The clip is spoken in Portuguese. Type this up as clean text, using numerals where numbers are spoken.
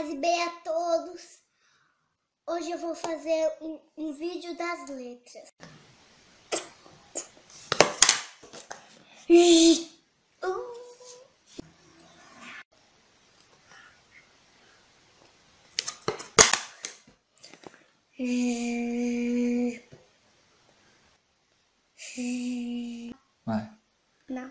paz e bem a todos. Hoje eu vou fazer um vídeo das letras. Vai. Não.